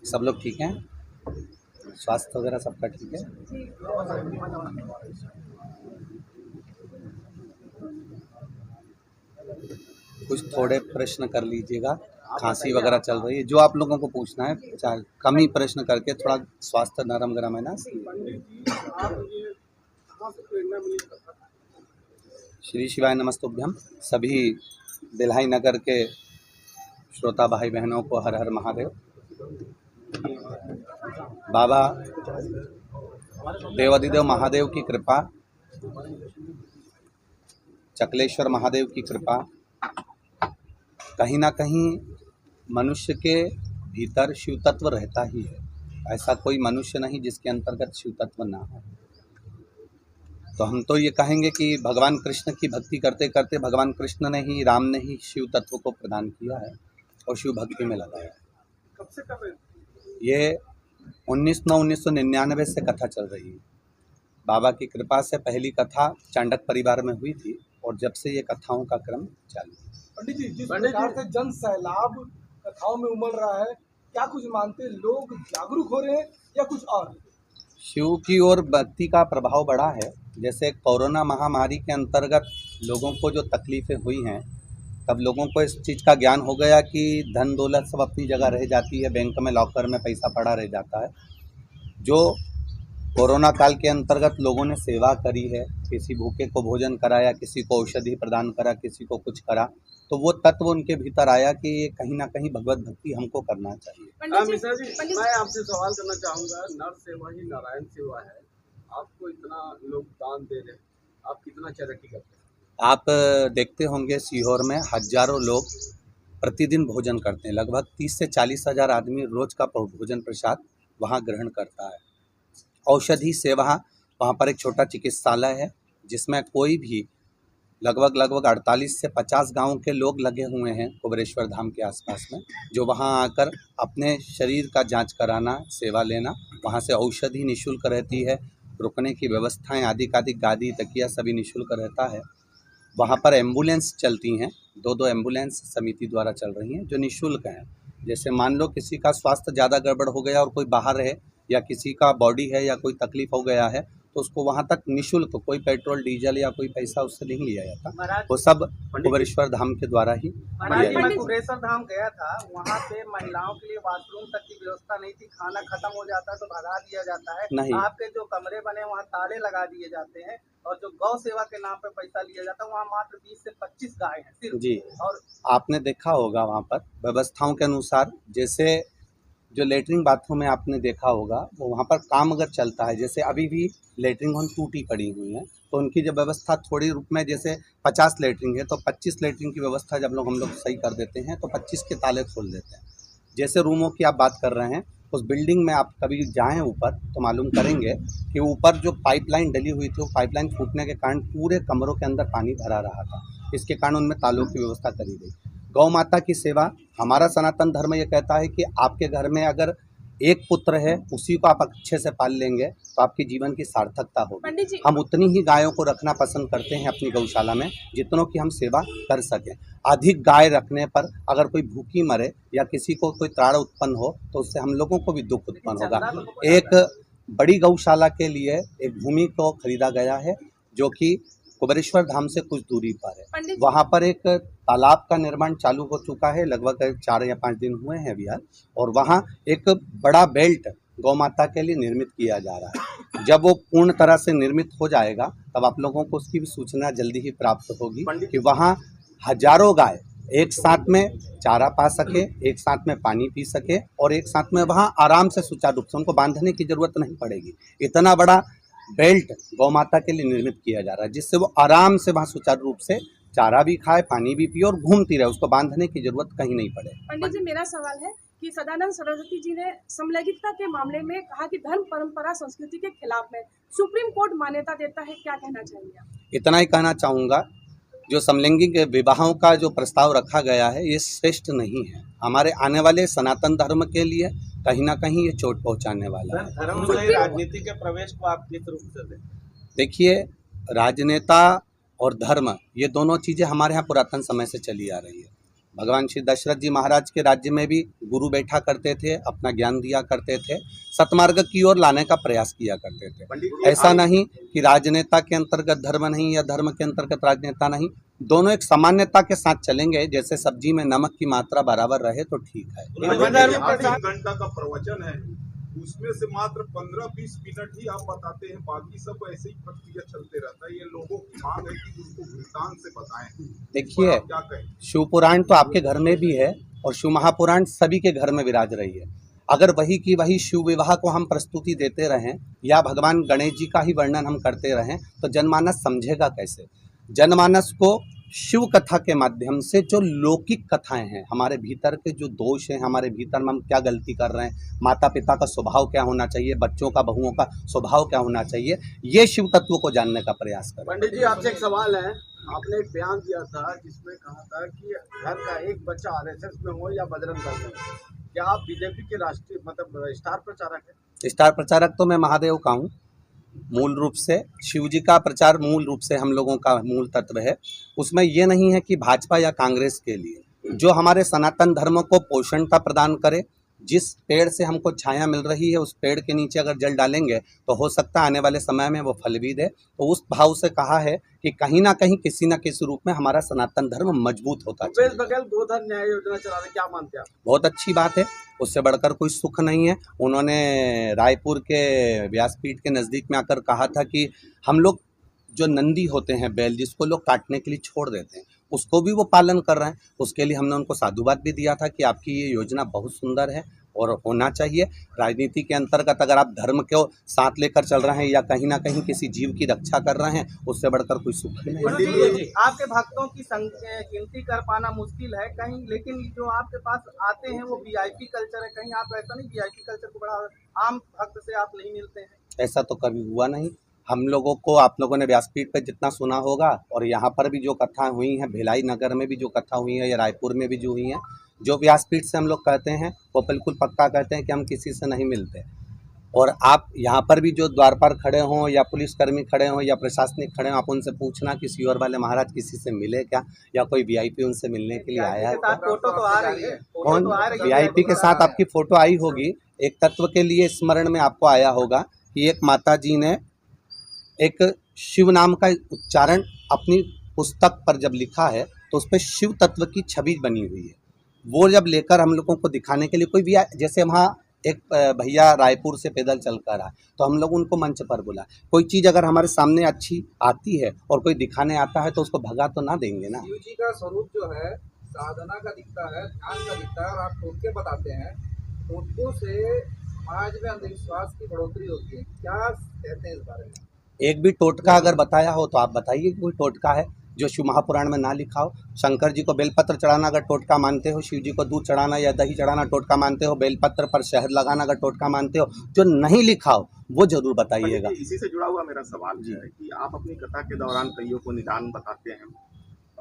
सब लोग ठीक हैं? स्वास्थ्य वगैरह सबका ठीक है? कुछ थोड़े प्रश्न कर लीजिएगा, खांसी वगैरह चल रही है, जो आप लोगों को पूछना है चाहे कम ही प्रश्न करके, थोड़ा स्वास्थ्य नरम गरम है ना। श्री शिवाय नमस्तुभ्यम। सभी दिल्हाई नगर के श्रोता भाई बहनों को हर हर महादेव। बाबा देवाधिदेव महादेव की कृपा, चकलेश्वर महादेव की कृपा, कहीं ना कहीं मनुष्य के भीतर शिव तत्व रहता ही है। ऐसा कोई मनुष्य नहीं जिसके अंतर्गत शिव तत्व ना हो। तो हम तो ये कहेंगे कि भगवान कृष्ण की भक्ति करते करते भगवान कृष्ण ने ही, राम ने ही शिव तत्व को प्रदान किया है और शिव भक्ति में लगाया है। कब से कब ये 1999 से कथा चल रही है। बाबा की कृपा से पहली कथा चांडक परिवार में हुई थी और जब से ये कथाओं का क्रम चालू है। पंडित जी, जिस प्रकार से जन सैलाब कथाओं में उमड़ रहा है, क्या कुछ मानते हैं लोग जागरूक हो रहे हैं या कुछ और? शिव की ओर भक्ति का प्रभाव बढ़ा है। जैसे कोरोना महामारी के अंतर्गत लोगों को जो तकलीफ़ें हुई हैं, तब लोगों को इस चीज़ का ज्ञान हो गया कि धन दौलत सब अपनी जगह रह जाती है, बैंक में लॉकर में पैसा पड़ा रह जाता है। जो कोरोना काल के अंतर्गत लोगों ने सेवा करी है, किसी भूखे को भोजन कराया, किसी को औषधि प्रदान करा, किसी को कुछ करा, तो वो तत्व उनके भीतर आया कि ये कहीं ना कहीं भगवत भक्ति हमको करना चाहिए। मिश्रा जी, मैं आपसे सवाल करना चाहूँगा। नर सेवा ही नारायण सेवा है। आपको इतना लोग दान दे रहे हैं, आप कितना चैरिटी करते हैं? आप देखते होंगे सीहोर में हजारों लोग प्रतिदिन भोजन करते हैं। लगभग 30 से 40 हज़ार आदमी रोज का भोजन प्रसाद वहाँ ग्रहण करता है। औषधि सेवा, वहाँ पर एक छोटा चिकित्सालय है जिसमें कोई भी लगभग 48 से 50 गांव के लोग लगे हुए हैं कुबेरेश्वर धाम के आसपास में, जो वहां आकर अपने शरीर का जांच कराना, सेवा लेना। वहां से औषधि निःशुल्क रहती है, रुकने की व्यवस्थाएं आदि गादी तकिया सभी निःशुल्क रहता है। वहां पर एम्बुलेंस चलती हैं, 2 एम्बुलेंस समिति द्वारा चल रही हैं जो निःशुल्क हैं। जैसे मान लो किसी का स्वास्थ्य ज़्यादा गड़बड़ हो गया और कोई बाहर है, या किसी का बॉडी है या कोई तकलीफ हो गया है, तो उसको वहाँ तक निःशुल्क, कोई पेट्रोल डीजल या कोई पैसा उससे नहीं लिया जाता। वो सब कुबेरेश्वर धाम के द्वारा ही मैं कुबेरेश्वर धाम गया था, वहाँ पे महिलाओं के लिए वॉशरूम तक की व्यवस्था नहीं थी। खाना खत्म हो जाता है तो भगा दिया जाता है। नहीं, आपके जो कमरे बने वहाँ ताले लगा दिए जाते हैं और जो गौ सेवा के नाम पे पैसा लिया जाता है, वहाँ मात्र 20 से 25 गाय हैं सिर्फ जी। और आपने देखा होगा वहाँ पर व्यवस्थाओं के अनुसार, जैसे जो लेटरिन बाथरूम में आपने देखा होगा, वो वहाँ पर काम अगर चलता है, जैसे अभी भी लेटरिन होन टूटी पड़ी हुई है, तो उनकी जब व्यवस्था थोड़ी रूप में, जैसे 50 लेटरिन है तो 25 लेटरिन की व्यवस्था जब हम लोग सही कर देते हैं तो 25 के ताले खोल देते हैं। जैसे रूमों की आप बात कर रहे हैं, उस बिल्डिंग में आप कभी जाएं ऊपर तो मालूम करेंगे कि ऊपर जो पाइपलाइन डली हुई थी, वो पाइपलाइन फूटने के कारण पूरे कमरों के अंदर पानी भरा रहा था। इसके कारण उनमें तालों की व्यवस्था करी गई। गौ माता की सेवा, हमारा सनातन धर्म ये कहता है कि आपके घर में अगर एक पुत्र है, उसी को आप अच्छे से पाल लेंगे तो आपके जीवन की सार्थकता होगी। हम उतनी ही गायों को रखना पसंद करते हैं अपनी गौशाला में जितनों की हम सेवा कर सकें। अधिक गाय रखने पर अगर कोई भूखी मरे या किसी को कोई त्राण उत्पन्न हो तो उससे हम लोगों को भी दुख उत्पन्न होगा। एक बड़ी गौशाला के लिए एक भूमि को खरीदा गया है जो कि कुबेरेश्वर धाम से कुछ दूरी पर है। वहाँ पर एक तालाब का निर्माण चालू हो चुका है, लगभग 4 या 5 दिन हुए हैं अभी हाल, और वहाँ एक बड़ा बेल्ट गौ माता के लिए निर्मित किया जा रहा है। जब वो पूर्ण तरह से निर्मित हो जाएगा तब आप लोगों को उसकी भी सूचना जल्दी ही प्राप्त होगी कि वहाँ हजारों गाय एक साथ में चारा पा सके, एक साथ में पानी पी सके और एक साथ में वहाँ आराम से सुचारू रूप से, उनको बांधने की जरूरत नहीं पड़ेगी। इतना बड़ा बेल्ट गौ माता के लिए निर्मित किया जा रहा है जिससे वो आराम से वहाँ सुचारू रूप से चारा भी खाए, पानी भी पिए और घूमती रहे, उसको बांधने की जरूरत कहीं नहीं पड़े। पंडित जी, मेरा सवाल है कि सदानंद सरस्वती जी ने समलैंगिकता के मामले में कहा कि धर्म परंपरा संस्कृति के खिलाफ है, सुप्रीम कोर्ट मान्यता देता है, क्या कहना चाहिए आप? इतना ही कहना चाहूँगा, जो समलैंगिक विवाहों का जो प्रस्ताव रखा गया है ये श्रेष्ठ नहीं है। हमारे आने वाले सनातन धर्म के लिए कहीं ना कहीं ये चोट पहुंचाने वाला है। धर्म से राजनीति के प्रवेश को आप किस रूप से देखें? देखिए, राजनेता और धर्म ये दोनों चीज़ें हमारे यहाँ पुरातन समय से चली आ रही है। भगवान श्री दशरथ जी महाराज के राज्य में भी गुरु बैठा करते थे, अपना ज्ञान दिया करते थे, सतमार्ग की ओर लाने का प्रयास किया करते थे। पंडित जी, ऐसा नहीं कि राजनेता के अंतर्गत धर्म नहीं या धर्म के अंतर्गत राजनेता नहीं, दोनों एक सामान्यता के साथ चलेंगे। जैसे सब्जी में नमक की मात्रा बराबर रहे तो ठीक है। आप 1 घंटा का प्रवचन है, उसमें से मात्र 15-20 मिनट ही आप बताते हैं, बाकी सब ऐसे ही प्रक्रिया चलते रहता है। ये लोगों की मांग है कि उनको भुगतान से बताएं। देखिए, आप क्या कहें? शिव पुराण तो आपके घर में भी है और शिव महापुराण सभी के घर में विराज रही है। अगर वही की वही शिव विवाह को हम प्रस्तुति देते रहें या भगवान गणेश जी का ही वर्णन हम करते रहें तो जनमानस समझेगा कैसे? जनमानस को शिव कथा के माध्यम से जो लौकिक कथाएं हैं, हमारे भीतर के जो दोष हैं, हमारे भीतर में हम क्या गलती कर रहे हैं, माता पिता का स्वभाव क्या होना चाहिए, बच्चों का बहुओं का स्वभाव क्या होना चाहिए, ये शिव तत्व को जानने का प्रयास करें। पंडित जी, आपसे एक सवाल है। आपने एक बयान दिया था जिसमें कहा था कि घर का एक बच्चा आरएसएस में हो या बजरंग दल में हो। क्या आप बीजेपी के राष्ट्रीय मतलब स्टार प्रचारक हैं? स्टार प्रचारक तो मैं महादेव का हूँ। मूल रूप से शिव जी का प्रचार मूल रूप से हम लोगों का मूल तत्व है। उसमें ये नहीं है कि भाजपा या कांग्रेस के लिए, जो हमारे सनातन धर्म को पोषणता प्रदान करे, जिस पेड़ से हमको छाया मिल रही है उस पेड़ के नीचे अगर जल डालेंगे तो हो सकता है आने वाले समय में वो फल भी दे। तो उस भाव से कहा है कि कहीं ना कहीं किसी न किसी रूप में हमारा सनातन धर्म मजबूत होता है। भूपेश बघेल गोधन न्याय योजना चला रहे, क्या मानते हैं आप? बहुत अच्छी बात है, उससे बढ़कर कोई सुख नहीं है। उन्होंने रायपुर के व्यासपीठ के नज़दीक में आकर कहा था कि हम लोग जो नंदी होते हैं, बैल जिसको लोग काटने के लिए छोड़ देते हैं, उसको भी वो पालन कर रहे हैं। उसके लिए हमने उनको साधुवाद भी दिया था कि आपकी ये योजना बहुत सुंदर है और होना चाहिए। राजनीति के अंतर्गत अगर आप धर्म को साथ लेकर चल रहे हैं या कहीं ना कहीं किसी जीव की रक्षा कर रहे हैं, उससे बढ़कर कोई सुख ही नहीं। आपके भक्तों की गिनती कर पाना मुश्किल है कहीं, लेकिन जो आपके पास आते हैं वो वीआईपी कल्चर है। कहीं आप ऐसा नहीं वीआईपी कल्चर को बढ़ा, आम भक्त से आप नहीं मिलते हैं? ऐसा तो कभी हुआ नहीं। हम लोगों को, आप लोगों ने व्यासपीठ पर जितना सुना होगा और यहाँ पर भी जो कथा हुई हैं, भिलाई नगर में भी जो कथा हुई है या रायपुर में भी जो हुई हैं, जो व्यासपीठ से हम लोग कहते हैं वो बिल्कुल पक्का कहते हैं कि हम किसी से नहीं मिलते। और आप यहाँ पर भी जो द्वार पर खड़े हों या पुलिसकर्मी खड़े हों या प्रशासनिक खड़े हों, आप उनसे पूछना कि सीओर वाले महाराज किसी से मिले क्या, या कोई वीआईपी उनसे मिलने के लिए आया है? फोटो तो आ रही है, कौन वीआईपी के साथ आपकी फ़ोटो आई होगी? एक तत्व के लिए स्मरण में आपको आया होगा कि एक माता जी ने एक शिव नाम का उच्चारण अपनी पुस्तक पर जब लिखा है तो उस पर शिव तत्व की छवि बनी हुई है। वो जब लेकर हम लोगों को दिखाने के लिए कोई भी जैसे वहाँ एक भैया रायपुर से पैदल चल कर आए तो हम लोग उनको मंच पर बुला। कोई चीज़ अगर हमारे सामने अच्छी आती है और कोई दिखाने आता है तो उसको भगा तो ना देंगे ना। शिव जी का स्वरूप जो है साधना का दिखता है, ध्यान का दिखता है, और आप टोटके बताते हैं। टोटकों से समाज में अंधविश्वास की बढ़ोतरी होती है, क्या कहते हैं इस बारे में? एक भी टोटका अगर बताया हो तो आप बताइए कोई टोटका है जो शिव महापुराण में ना लिखा हो। शंकर जी को बेलपत्र चढ़ाना अगर टोटका मानते हो, शिव जी को दूध चढ़ाना या दही चढ़ाना टोटका मानते हो, बेलपत्र पर शहद लगाना अगर टोटका मानते हो, जो नहीं लिखा हो वो जरूर बताइएगा। इसी से जुड़ा हुआ मेरा सवाल है कि आप अपनी कथा के दौरान कईयों को निदान बताते हैं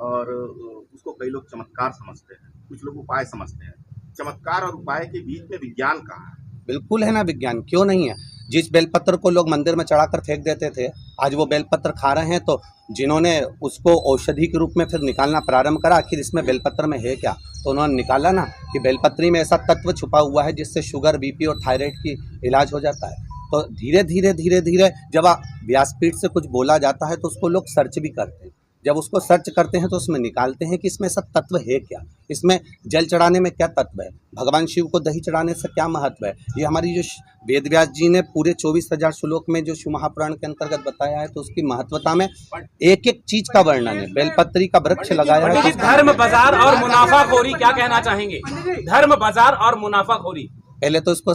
और उसको कई लोग चमत्कार समझते हैं, कुछ लोग उपाय समझते हैं। चमत्कार और उपाय के बीच में विज्ञान कहाँ है? बिल्कुल है ना विज्ञान, क्यों नहीं है। जिस बेलपत्र को लोग मंदिर में चढ़ाकर फेंक देते थे, आज वो बेलपत्र खा रहे हैं। तो जिन्होंने उसको औषधि के रूप में फिर निकालना प्रारंभ करा, आखिर इसमें बेलपत्र में है क्या, तो उन्होंने निकाला ना कि बेलपत्री में ऐसा तत्व छुपा हुआ है जिससे शुगर, बीपी और थायराइड की इलाज हो जाता है। तो धीरे धीरे जब व्यासपीठ से कुछ बोला जाता है तो उसको लोग सर्च भी करते हैं। जब उसको सर्च करते हैं तो उसमें निकालते हैं कि इसमें सब तत्व है क्या, इसमें जल चढ़ाने में क्या तत्व है, भगवान शिव को दही चढ़ाने से क्या महत्व है। ये हमारी जो वेद व्यास जी ने पूरे 24,000 श्लोक में जो शिव महापुराण के अंतर्गत बताया है, तो उसकी महत्वता में एक एक चीज का वर्णन है। बेलपत्री का वृक्ष लगाया है। धर्म बाजार और मुनाफाखोरी क्या कहना चाहेंगे? धर्म बाजार और मुनाफाखोरी, पहले तो उसको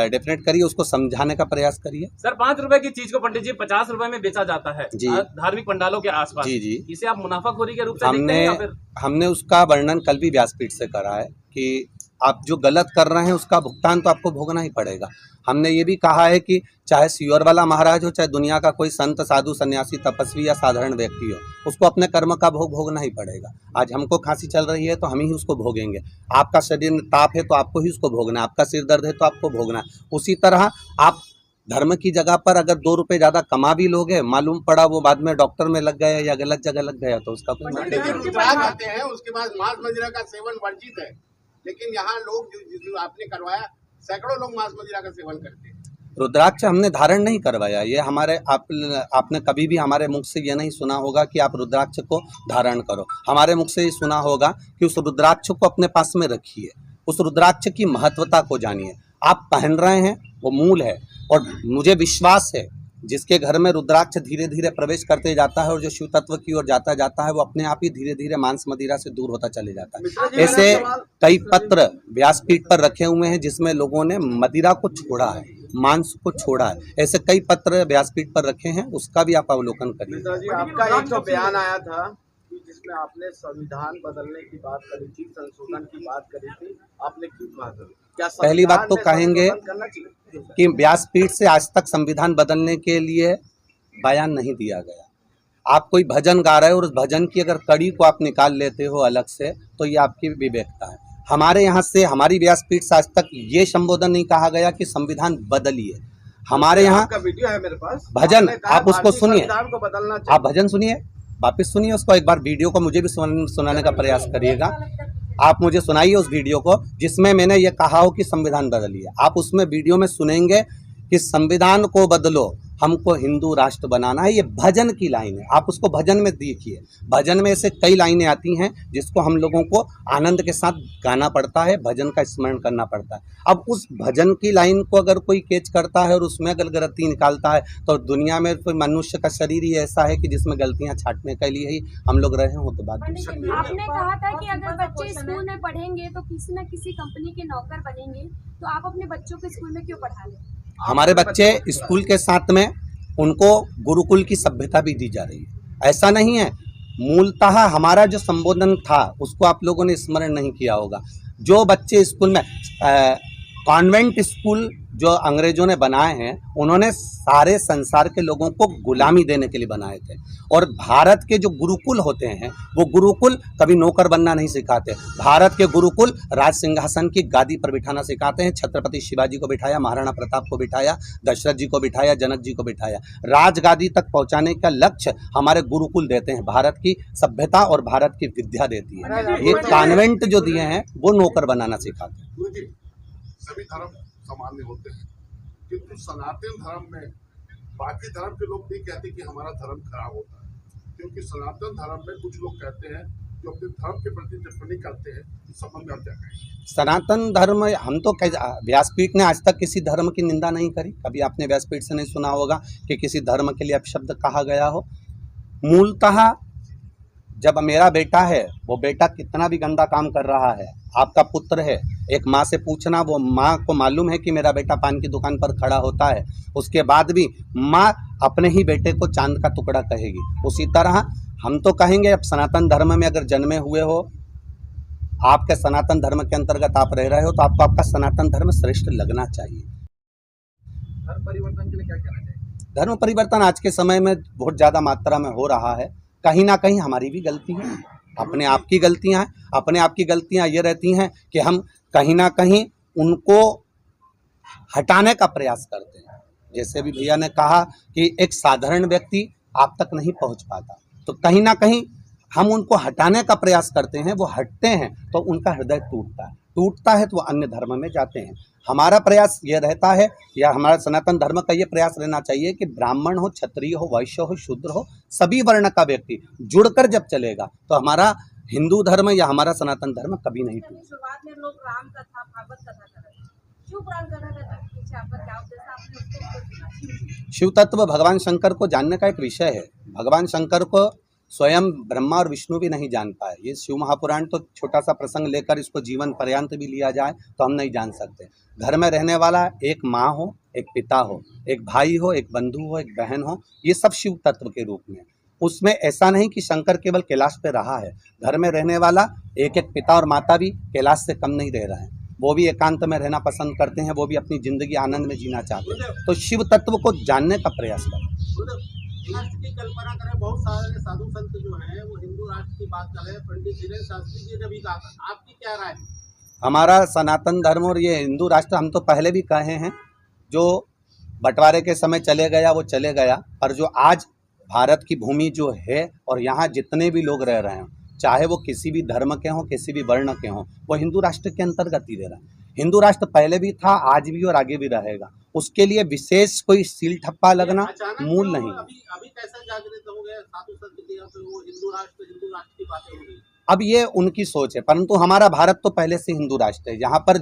डेफिनेट करिए, उसको समझाने का प्रयास करिए। सर 5 रुपए की चीज को पंडित जी 50 रुपए में बेचा जाता है जी, धार्मिक पंडालों के आसपास। जी, इसे आप मुनाफाखोरी के रूप से देखते हैं या फिर? हमने उसका वर्णन कल भी व्यासपीठ से करा है कि आप जो गलत कर रहे हैं उसका भुगतान तो आपको भोगना ही पड़ेगा। हमने ये भी कहा है कि चाहे सीओर वाला महाराज हो, चाहे दुनिया का कोई संत, साधु, सन्यासी, तपस्वी या साधारण व्यक्ति हो, उसको अपने कर्म का भोग भोगना ही पड़ेगा। आज हमको खांसी चल रही है तो हम ही उसको भोगेंगे। आपका शरीर में ताप है तो आपको ही उसको भोगना है। आपका सिर दर्द है तो आपको भोगना है। उसी तरह आप धर्म की जगह पर अगर 2 रुपए ज्यादा कमा भी लोगे, मालूम पड़ा वो बाद में डॉक्टर में लग गया या गलत जगह लग गया, तो उसका कोई मतलब देखिए, रुद्राक्ष आते हैं, उसके बाद मांस मदिरा का सेवन वर्जित है, लेकिन यहाँ लोग जो आपने करवाया, सैकड़ों लोग मांस मदिरा का सेवन करते हैं। रुद्राक्ष हमने धारण नहीं करवाया। ये हमारे आपने कभी भी हमारे मुख से ये नहीं सुना होगा कि आप रुद्राक्ष को धारण करो। हमारे मुख से ये सुना होगा कि उस रुद्राक्ष को अपने पास में रखिए, उस रुद्राक्ष की महत्वता को जानिए। आप पहन रहे हैं वो मूल है, और मुझे विश्वास है जिसके घर में रुद्राक्ष धीरे धीरे प्रवेश करते जाता है और जो शिव तत्व की ओर जाता जाता है, वो अपने आप ही धीरे धीरे मांस मदिरा से दूर होता चले जाता है। ऐसे कई पत्र व्यासपीठ पर रखे हुए हैं जिसमें लोगों ने मदिरा को छोड़ा है, मांस को छोड़ा है। ऐसे कई पत्र व्यासपीठ पर रखे हैं, उसका भी आप अवलोकन करिए। मिश्रा जी, आपका एक तो बयान आया था कि जिसमें आपने संविधान बदलने की बात करी थी, संशोधन की बात करी थी, आपने क्यों कहा था? क्या पहली बात तो कहेंगे करना चाहिए कि व्यासपीठ से आज तक संविधान बदलने के लिए बयान नहीं दिया गया। आप कोई भजन गा रहे हो और उस भजन की अगर कड़ी को आप निकाल लेते हो अलग से, तो ये आपकी विवेकता है। हमारे यहाँ से, हमारी व्यासपीठ से आज तक ये संबोधन नहीं कहा गया कि संविधान बदलिए। हमारे यहाँ का वीडियो है मेरे पास, भजन, आप उसको सुनिए, को बदलना आप भजन सुनिए, वापिस सुनिए उसको एक बार। वीडियो को मुझे भी सुनाने का प्रयास करिएगा। आप मुझे सुनाइए उस वीडियो को जिसमें मैंने ये कहा हो कि संविधान बदलिए। आप उसमें वीडियो में सुनेंगे कि संविधान को बदलो, हमको हिंदू राष्ट्र बनाना है। ये भजन की लाइन है, आप उसको भजन में देखिए। भजन में ऐसे कई लाइनें आती हैं जिसको हम लोगों को आनंद के साथ गाना पड़ता है, भजन का स्मरण करना पड़ता है। अब उस भजन की लाइन को अगर कोई कैच करता है और उसमें अगर गलती निकालता है, तो दुनिया में कोई मनुष्य का शरीर ही ऐसा है कि जिसमें गलतियां छांटने के लिए ही हम लोग रहे हो। तो बात आपने कहा था कि अगर बच्चे स्कूल में पढ़ेंगे तो किसी न किसी कंपनी के नौकर बनेंगे, तो आप अपने बच्चों को स्कूल में क्यों पढ़ा रहे हैं? हमारे बच्चे स्कूल के साथ में उनको गुरुकुल की सभ्यता भी दी जा रही है। ऐसा नहीं है, मूलतः हमारा जो संबोधन था उसको आप लोगों ने स्मरण नहीं किया होगा। जो बच्चे स्कूल में कॉन्वेंट स्कूल जो अंग्रेजों ने बनाए हैं, उन्होंने सारे संसार के लोगों को गुलामी देने के लिए बनाए थे। और भारत के जो गुरुकुल होते हैं, वो गुरुकुल कभी नौकर बनना नहीं सिखाते। भारत के गुरुकुल राज सिंहासन की गादी पर बिठाना सिखाते हैं। छत्रपति शिवाजी को बिठाया, महाराणा प्रताप को बिठाया, दशरथ जी को बिठाया, जनक जी को बिठाया। राजगादी तक पहुंचाने का लक्ष्य हमारे गुरुकुल देते हैं, भारत की सभ्यता और भारत की विद्या देती है। ये कॉन्वेंट जो दिए हैं वो नौकर बनाना सिखाते हैं। सभी धर्म सामान्य होते हैं, किंतु सनातन धर्म में बाकी धर्म के लोग नहीं कहते कि हमारा धर्म खराब होता है, क्योंकि सनातन धर्म में कुछ लोग कहते हैं जो अपने धर्म के प्रति टिप्पणी करते हैं। इस संबंध में आप क्या कहेंगे? सनातन धर्म, हम तो व्यासपीठ ने आज तक किसी धर्म की निंदा नहीं करी। कभी आपने व्यासपीठ से नहीं सुना होगा कि किसी धर्म के लिए अपशब्द कहा गया हो। मूलतः जब मेरा बेटा है, वो बेटा कितना भी गंदा काम कर रहा है, आपका पुत्र है, एक माँ से पूछना, वो माँ को मालूम है कि मेरा बेटा पान की दुकान पर खड़ा होता है, उसके बाद भी माँ अपने ही बेटे को चांद का टुकड़ा कहेगी। उसी तरह हम तो कहेंगे, अब सनातन धर्म में अगर जन्मे हुए हो, आपके सनातन धर्म के अंतर्गत आप रह रहे हो, तो आपको आपका सनातन धर्म श्रेष्ठ लगना चाहिए। धर्म परिवर्तन के लिए क्या कहना चाहिए? धर्म परिवर्तन आज के समय में बहुत ज़्यादा मात्रा में हो रहा है। कहीं ना कहीं हमारी भी गलती है, अपने आप की गलतियां हैं। अपने आप की गलतियां ये रहती हैं कि हम कहीं ना कहीं उनको हटाने का प्रयास करते हैं। जैसे भी भैया ने कहा कि एक साधारण व्यक्ति आप तक नहीं पहुंच पाता, तो कहीं ना कहीं हम उनको हटाने का प्रयास करते हैं। वो हटते हैं तो उनका हृदय टूटता है तो वो अन्य धर्म में जाते हैं। हमारा प्रयास ये रहता है, या हमारा सनातन धर्म का ये प्रयास रहना चाहिए कि ब्राह्मण हो, क्षत्रिय हो, वैश्य हो, शूद्र हो, सभी वर्ण का व्यक्ति जुड़कर जब चलेगा तो हमारा हिंदू धर्म या हमारा सनातन धर्म कभी नहीं टूटेगा। शुरुआत में लोग राम कथा, भागवत कथा कर रहे थे, क्यों पुराण कथा करने के पीछे आपका क्या उद्देश्य, आपने उसको? शिव तत्व भगवान शंकर को जानने का एक विषय है। भगवान शंकर को स्वयं ब्रह्मा और विष्णु भी नहीं जान पाए। ये शिव महापुराण तो छोटा सा प्रसंग लेकर इसको जीवन पर्यंत भी लिया जाए तो हम नहीं जान सकते। घर में रहने वाला एक माँ हो, एक पिता हो, एक भाई हो, एक बंधु हो, एक बहन हो, ये सब शिव तत्व के रूप में। उसमें ऐसा नहीं कि शंकर केवल कैलाश पे रहा है। घर में रहने वाला एक एक पिता और माता भी कैलाश से कम नहीं रह रहे हैं। वो भी एकांत में रहना पसंद करते हैं, वो भी अपनी जिंदगी आनंद में जीना चाहते हैं। तो शिव तत्व को जानने का प्रयास करें। राष्ट्र की कल्पना करें, बहुत सारे साधु संत जो हैं वो हिंदू राष्ट्र की बात कर रहे हैं। पंडित धीरेन्द्र शास्त्री जी ने भी कहा, आपकी क्या राय है? हमारा सनातन धर्म और ये हिंदू राष्ट्र, हम तो पहले भी कहे हैं, जो बंटवारे के समय चले गया वो चले गया, पर जो आज भारत की भूमि जो है और यहाँ जितने भी लोग रह रहे हैं, चाहे वो किसी भी धर्म के हों, किसी भी वर्ण के हों, वो हिंदू राष्ट्र के अंतर्गत ही रह रहे हैं। हिंदू राष्ट्र पहले भी था, आज भी और आगे भी रहेगा। उसके लिए विशेष कोई सील ठप्पा लगना मूल नहीं है। अभी कैसे जागृत हो गए साधु संत जी पे वो हिंदू राष्ट्र की बातें हो गई? अब ये उनकी सोच है, परंतु हमारा भारत तो पहले से हिंदू राष्ट्र है। यहाँ पर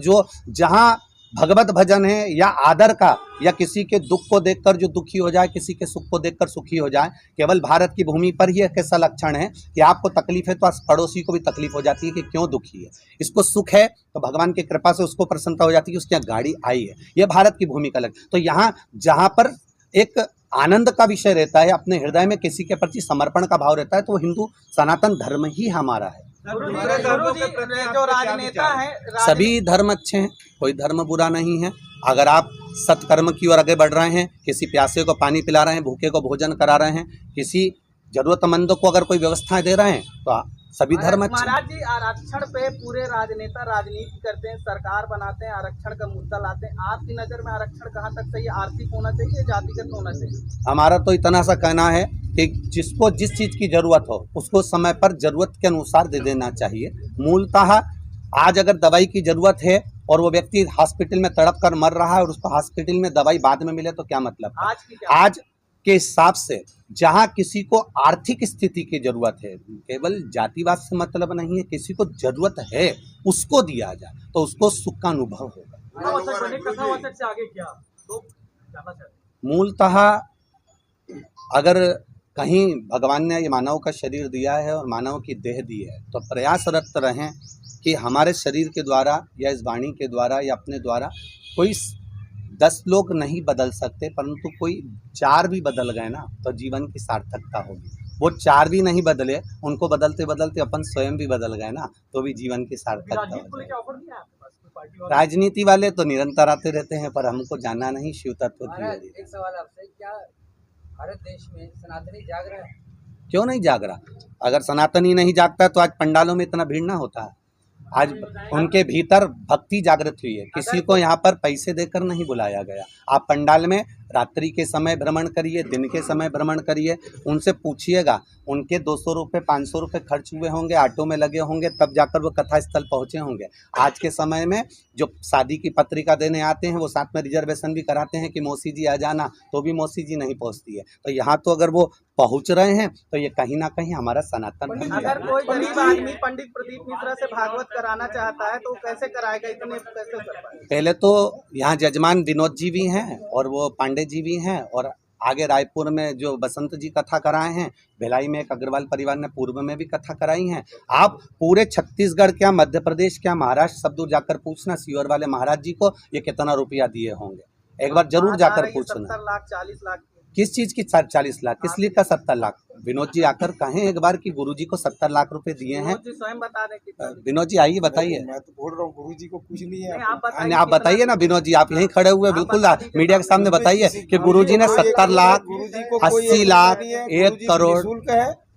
जहाँ भगवत भजन है या आदर का, या किसी के दुख को देखकर जो दुखी हो जाए, किसी के सुख को देखकर सुखी हो जाए, केवल भारत की भूमि पर ही एक ऐसा लक्षण है कि आपको तकलीफ है तो पड़ोसी को भी तकलीफ हो जाती है कि क्यों दुखी है। इसको सुख है तो भगवान की कृपा से उसको प्रसन्नता हो जाती है कि उसके यहाँ गाड़ी आई है। यह भारत की भूमि का लक्षण। तो यहाँ जहाँ पर एक आनंद का विषय रहता है, अपने हृदय में किसी के प्रति समर्पण का भाव रहता है, तो वो हिंदू सनातन धर्म ही हमारा है। जो राजनेता है सभी धर्म अच्छे हैं, कोई धर्म बुरा नहीं है। अगर आप सत्कर्म की ओर आगे बढ़ रहे हैं, किसी प्यासे को पानी पिला रहे हैं, भूखे को भोजन करा रहे हैं, किसी जरूरतमंद को अगर कोई व्यवस्थाएं दे रहे हैं, तो सभी धर्म अच्छे। महाराज जी, आरक्षण पे पूरे राजनेता राजनीति करते हैं, सरकार बनाते हैं, आरक्षण का मुद्दा लाते हैं। आपकी नजर में आरक्षण कहाँ तक सही, आर्थिक होना चाहिए, जातिगत होना चाहिए? हमारा तो इतना सा कहना है कि जिसको जिस चीज़ की ज़रूरत हो उसको समय पर ज़रूरत के अनुसार दे देना चाहिए। मूलतः आज अगर दवाई की ज़रूरत है और वो व्यक्ति हॉस्पिटल में तड़प कर मर रहा है और उसको हॉस्पिटल में दवाई बाद में मिले तो क्या मतलब? आज के हिसाब से जहाँ किसी को आर्थिक स्थिति की जरूरत है, केवल जातिवाद से मतलब नहीं है, किसी को जरूरत है उसको दिया जाए तो उसको सुख का अनुभव होगा। मूलतः अगर कहीं भगवान ने ये मानव का शरीर दिया है और मानव की देह दी है, तो प्रयासरत रहें कि हमारे शरीर के द्वारा या इस वाणी के द्वारा या अपने द्वारा कोई 10 लोग नहीं बदल सकते, परंतु कोई 4 भी बदल गए ना तो जीवन की सार्थकता होगी। वो 4 भी नहीं बदले, उनको बदलते बदलते अपन स्वयं भी बदल गए ना तो भी जीवन की सार्थकता होगी। राजनीति वाले तो निरंतर आते रहते हैं, पर हमको जाना नहीं शिव तत्व की। एक सवाल आपसे, क्या भारत देश में सनातनी जाग रहा है? क्यों नहीं जाग रहा? अगर सनातनी नहीं जागता तो आज पंडालों में इतना भीड़ ना होता है। आज उनके भीतर भक्ति जागृत हुई है। किसी को यहाँ पर पैसे देकर नहीं बुलाया गया। आप पंडाल में रात्रि के समय भ्रमण करिए, दिन के समय भ्रमण करिए, उनसे पूछिएगा, उनके 200 रुपये 500 रुपये खर्च हुए होंगे, ऑटो में लगे होंगे, तब जाकर वो कथा स्थल पहुँचे होंगे। आज के समय में जो शादी की पत्रिका देने आते हैं वो साथ में रिजर्वेशन भी कराते हैं कि मौसी जी आ जाना, तो भी मौसी जी नहीं पहुँचती है। तो यहाँ तो अगर वो पहुँच रहे हैं तो ये कहीं ना कहीं हमारा सनातन है। अगर कोई गरीब आदमी पंडित प्रदीप मिश्रा से भागवत कराना चाहता है तो कैसे कराएगा? इतने कैसे कर पाएगा? पहले तो यहाँ जजमान विनोद जी भी हैं और वो पांडे जी भी हैं, और आगे रायपुर में जो बसंत जी कथा कराए हैं, भिलाई में एक अग्रवाल परिवार ने पूर्व में भी कथा कराई हैं। आप पूरे छत्तीसगढ़ क्या, मध्य प्रदेश क्या, महाराष्ट्र सब दूर जाकर पूछना सीवर वाले महाराज जी को ये कितना रुपया दिए होंगे, एक बार जरूर जाकर पूछना। 70 लाख 40 लाख किस चीज की 40 लाख, किस लिए का 70 लाख? विनोद जी आकर कहें एक बार कि गुरुजी को 70 लाख रुपए दिए हैं। स्वयं बता दें। विनोद जी आइए बताइए। मैं तो बोल रहा हूँ गुरुजी को कुछ नहीं है। आप बताइए ना विनोद जी, आप यहीं खड़े हुए बिल्कुल मीडिया के सामने बताइए कि गुरुजी ने 70 लाख 80 लाख 1 करोड़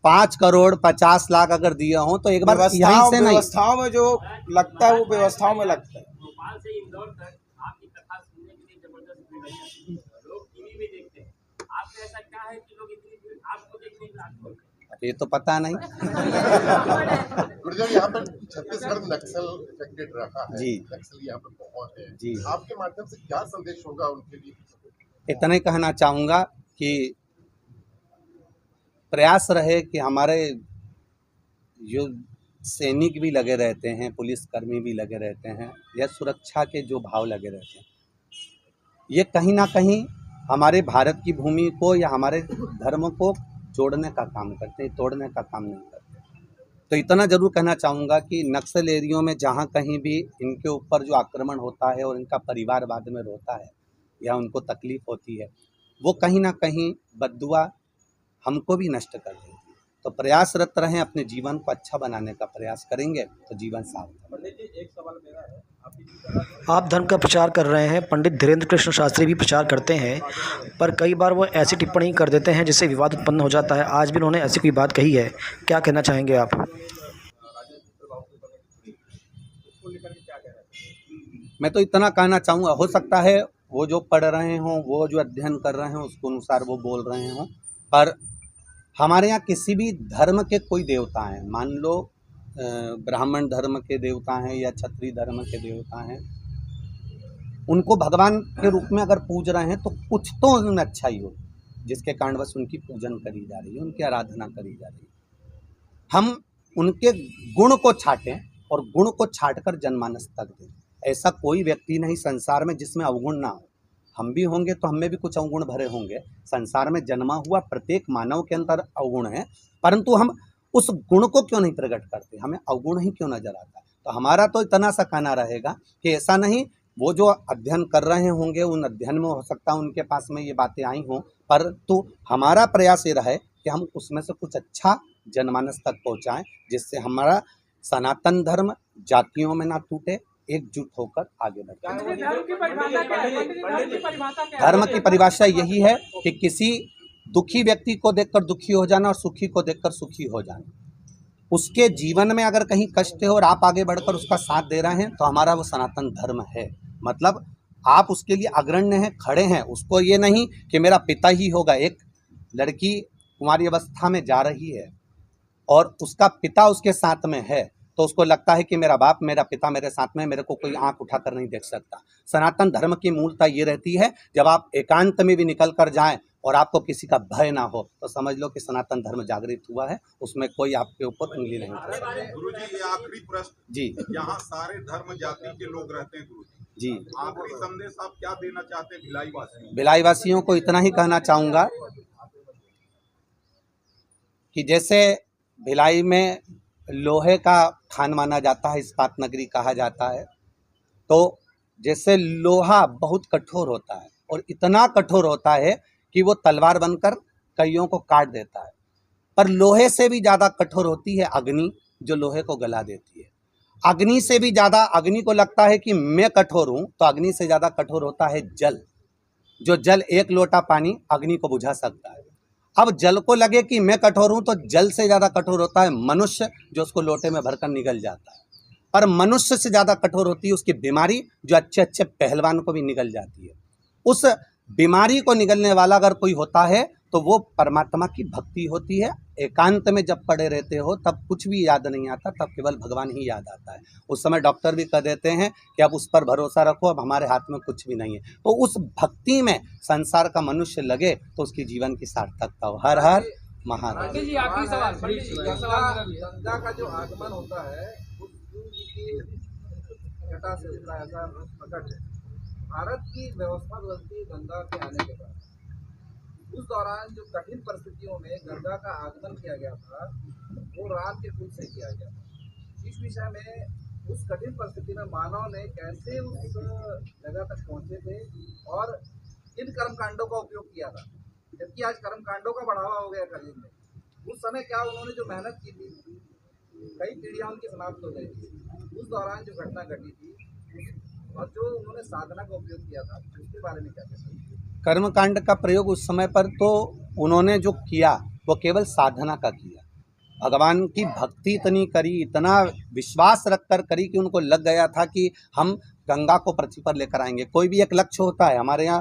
5 करोड़ 50 लाख अगर दिए हों तो एक बार यहीं से नहीं, व्यवस्थाओं में जो लगता है वो व्यवस्थाओं में लगता है। ये तो पता नहीं। गुरुजी यहाँ पर छत्तीसगढ़ नक्सल इफेक्टेड रहा है जी, नक्सल यहाँ पर बहुत है जी, आपके माध्यम से क्या संदेश होगा उनके लिए? इतना ही कहना चाहूँगा कि प्रयास रहे कि हमारे जो सैनिक भी लगे रहते हैं, पुलिसकर्मी भी लगे रहते हैं, या सुरक्षा के जो भाव लगे रहते हैं, ये कहीं ना कहीं हमारे भारत की भूमि को या हमारे धर्म को जोड़ने का काम करते हैं, तोड़ने का काम नहीं करते। तो इतना ज़रूर कहना चाहूँगा कि नक्सल एरियो में जहाँ कहीं भी इनके ऊपर जो आक्रमण होता है और इनका परिवार बाद में रोता है या उनको तकलीफ़ होती है, वो कहीं ना कहीं बद्दुआ हमको भी नष्ट कर देती है। तो प्रयासरत रहें, अपने जीवन को अच्छा बनाने का प्रयास करेंगे तो जीवन सार्थक। एक सवाल मेरा है, आप धर्म का प्रचार कर रहे हैं, पंडित धीरेन्द्र कृष्ण शास्त्री भी प्रचार करते हैं, पर कई बार वो ऐसी टिप्पणी कर देते हैं जिससे विवाद उत्पन्न हो जाता है। आज भी उन्होंने ऐसी कोई बात कही है, क्या कहना चाहेंगे आप? मैं तो इतना कहना चाहूँगा, हो सकता है वो जो पढ़ रहे हों, वो जो अध्ययन कर रहे हों, उसके अनुसार वो बोल रहे हों। पर हमारे यहाँ किसी भी धर्म के कोई देवता हैं, मान लो ब्राह्मण धर्म के देवता हैं या क्षत्रिय धर्म के देवता हैं, उनको भगवान के रूप में अगर पूज रहे हैं तो कुछ तो उनमें अच्छाई हो, जिसके कारण बस उनकी पूजन करी जा रही है, उनकी आराधना करी जा रही है। हम उनके गुण को छाटें और गुण को छाटकर जनमानस तक दें। ऐसा कोई व्यक्ति नहीं संसार में जिसमें अवगुण ना हो। हम भी होंगे तो हमें भी कुछ अवगुण भरे होंगे। संसार में जन्मा हुआ प्रत्येक मानव के अंदर अवगुण है, परंतु हम उस गुण को क्यों नहीं प्रकट करते, हमें अवगुण ही क्यों नजर आता है। तो हमारा तो इतना सा कहना रहेगा कि ऐसा नहीं, वो जो अध्ययन कर रहे होंगे उन अध्ययन में हो सकता है उनके पास में ये बातें आई हों, परंतु हमारा प्रयास ये रहे कि हम उसमें से कुछ अच्छा जनमानस तक पहुंचाएं, जिससे हमारा सनातन धर्म जातियों में ना टूटे, एकजुट होकर आगे बढ़े। धर्म की परिभाषा यही है कि किसी दुखी व्यक्ति को देखकर दुखी हो जाना और सुखी को देखकर सुखी हो जाना। उसके जीवन में अगर कहीं कष्ट है और आप आगे बढ़कर उसका साथ दे रहे हैं तो हमारा वो सनातन धर्म है। मतलब आप उसके लिए अग्रण्य हैं, खड़े हैं। उसको ये नहीं कि मेरा पिता ही होगा। एक लड़की कुंवारी अवस्था में जा रही है और उसका पिता उसके साथ में है, तो उसको लगता है कि मेरा बाप, मेरा पिता मेरे साथ में, मेरे को कोई आंख उठाकर नहीं देख सकता। सनातन धर्म की मूलता ये रहती है, जब आप एकांत में भी निकल कर जाएं और आपको किसी का भय ना हो, तो समझ लो कि सनातन धर्म जागृत हुआ है, उसमें कोई आपके ऊपर उंगली नहीं कर सकता। गुरुजी, ये आखिरी प्रश्न जी, यहाँ सारे धर्म जाति के लोग रहते हैं गुरुजी, जी, आखिरी संदेश आप क्या देना चाहते हैं भिलाई वासियों? भिलाई वासियों को इतना ही कहना चाहूँगा कि जैसे भिलाई में लोहे का खान माना जाता है, इस्पात नगरी कहा जाता है, तो जैसे लोहा बहुत कठोर होता है और इतना कठोर होता है कि वो तलवार बनकर कईयों को काट देता है, पर लोहे से भी ज़्यादा कठोर होती है अग्नि, जो लोहे को गला देती है। अग्नि से भी ज़्यादा, अग्नि को लगता है कि मैं कठोर हूँ, तो अग्नि से ज़्यादा कठोर होता है जल। जो जल एक लोटा पानी अग्नि को बुझा सकता है। अब जल को लगे कि मैं कठोर हूँ, तो जल से ज़्यादा कठोर होता है मनुष्य, जो उसको लोटे में भरकर निगल जाता है। पर मनुष्य से ज़्यादा कठोर होती है उसकी बीमारी, जो अच्छे अच्छे पहलवान को भी निगल जाती है। उस बीमारी को निगलने वाला अगर कोई होता है तो वो परमात्मा की भक्ति होती है। एकांत में जब पड़े रहते हो तब कुछ भी याद नहीं आता, तब केवल भगवान ही याद आता है। उस समय डॉक्टर भी कह देते हैं कि अब उस पर भरोसा रखो, अब हमारे हाथ में कुछ भी नहीं है। तो उस भक्ति में संसार का मनुष्य लगे तो उसकी जीवन की सार्थकता हो। हर हर महादेव। गंगा का जो आगमन होता है वो शिव जी की जटा से होता है, ऐसा प्रकट है। भारत की व्यवस्था बदलती है गंगा के आने के बाद। उस दौरान जो कठिन परिस्थितियों में गंगा का आगमन किया गया था वो राम के कुल से किया गया था। इस विषय में उस कठिन परिस्थिति में मानव ने कैसे उस जगह तक पहुंचे थे और किन कर्मकांडों का उपयोग किया था, जबकि आज कर्मकांडों का बढ़ावा हो गया कलयुग में। उस समय क्या उन्होंने जो मेहनत की थी, कई पीढ़ियां उनकी समाप्त हो गई थी। उस दौरान जो घटना घटी थी और जो उन्होंने साधना का उपयोग किया था, उसके बारे में क्या कहते हैं? कर्मकांड का प्रयोग उस समय पर तो उन्होंने जो किया वो केवल साधना का किया। भगवान की भक्ति इतनी करी, इतना विश्वास रखकर करी कि उनको लग गया था कि हम गंगा को पृथ्वी पर लेकर आएंगे। कोई भी एक लक्ष्य होता है। हमारे यहाँ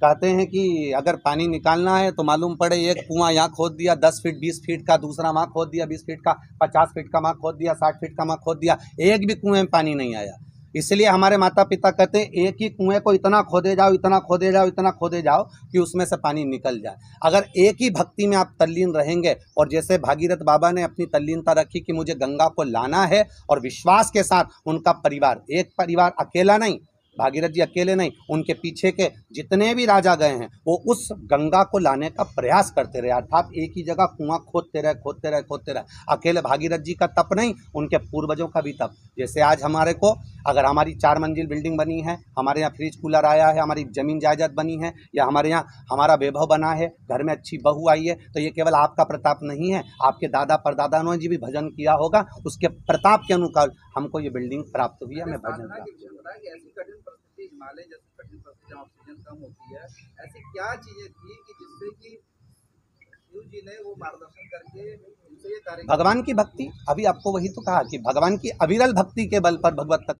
कहते हैं कि अगर पानी निकालना है तो मालूम पड़े एक कुआं यहाँ खोद दिया 10 फीट 20 फीट का, दूसरा वहाँ खोद दिया 20 फीट का, 50 फीट का वहाँ खोद दिया, 60 फीट का वहाँ खोद दिया, एक भी कुएं में पानी नहीं आया। इसलिए हमारे माता पिता कहते हैं एक ही कुएं को इतना खोदे जाओ, इतना खोदे जाओ, इतना खोदे जाओ कि उसमें से पानी निकल जाए। अगर एक ही भक्ति में आप तल्लीन रहेंगे, और जैसे भागीरथ बाबा ने अपनी तल्लीनता रखी कि मुझे गंगा को लाना है, और विश्वास के साथ उनका परिवार, एक परिवार अकेला नहीं, भागीरथ जी अकेले नहीं, उनके पीछे के जितने भी राजा गए हैं वो उस गंगा को लाने का प्रयास करते रहे। अर्थात एक ही जगह कुआं खोदते रहे, खोदते रहे, खोदते रहे। अकेले भागीरथ जी का तप नहीं, उनके पूर्वजों का भी तप। जैसे आज हमारे को अगर हमारी 4 मंजिल बिल्डिंग बनी है, हमारे यहाँ फ्रिज कूलर आया है, हमारी ज़मीन जायदाद बनी है, या हमारे यहाँ हमारा वैभव बना है, घर में अच्छी बहू आई है, तो ये केवल आपका प्रताप नहीं है, आपके दादा परदादा ने जी भी भजन किया होगा, उसके प्रताप के अनुसार हमको ये बिल्डिंग प्राप्त हुई है, हमें भजन प्राप्त हुआ। हिमालय जैसी कठिन परिस्थिति जहाँ ऑक्सीजन कम होती है, ऐसी क्या चीजें थी कि जिससे कि शिव जी ने वो मार्गदर्शन करके उनसे ये कार्य? भगवान की भक्ति। अभी आपको वही तो कहा कि भगवान की अविरल भक्ति के बल पर भगवत